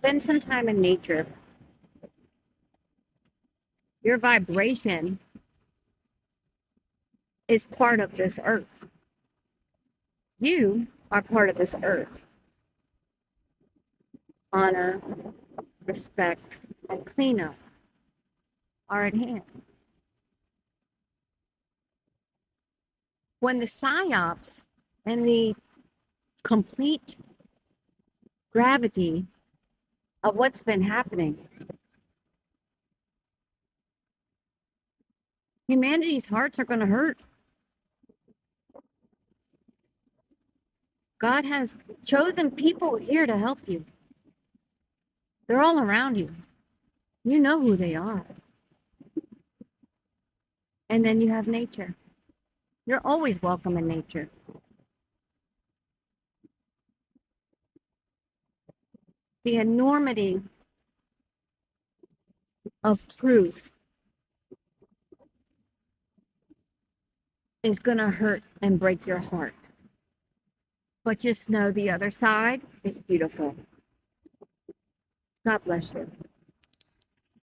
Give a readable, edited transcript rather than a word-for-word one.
Spend some time in nature. Your vibration is part of this earth. You are part of this earth. Honor, respect, and cleanup are at hand. When the psyops and the complete gravity of what's been happening, humanity's hearts are going to hurt. God has chosen people here to help you. They're all around you. You know who they are. And then you have nature. You're always welcome in nature. The enormity of truth is going to hurt and break your heart. But just know the other side is beautiful. God bless you.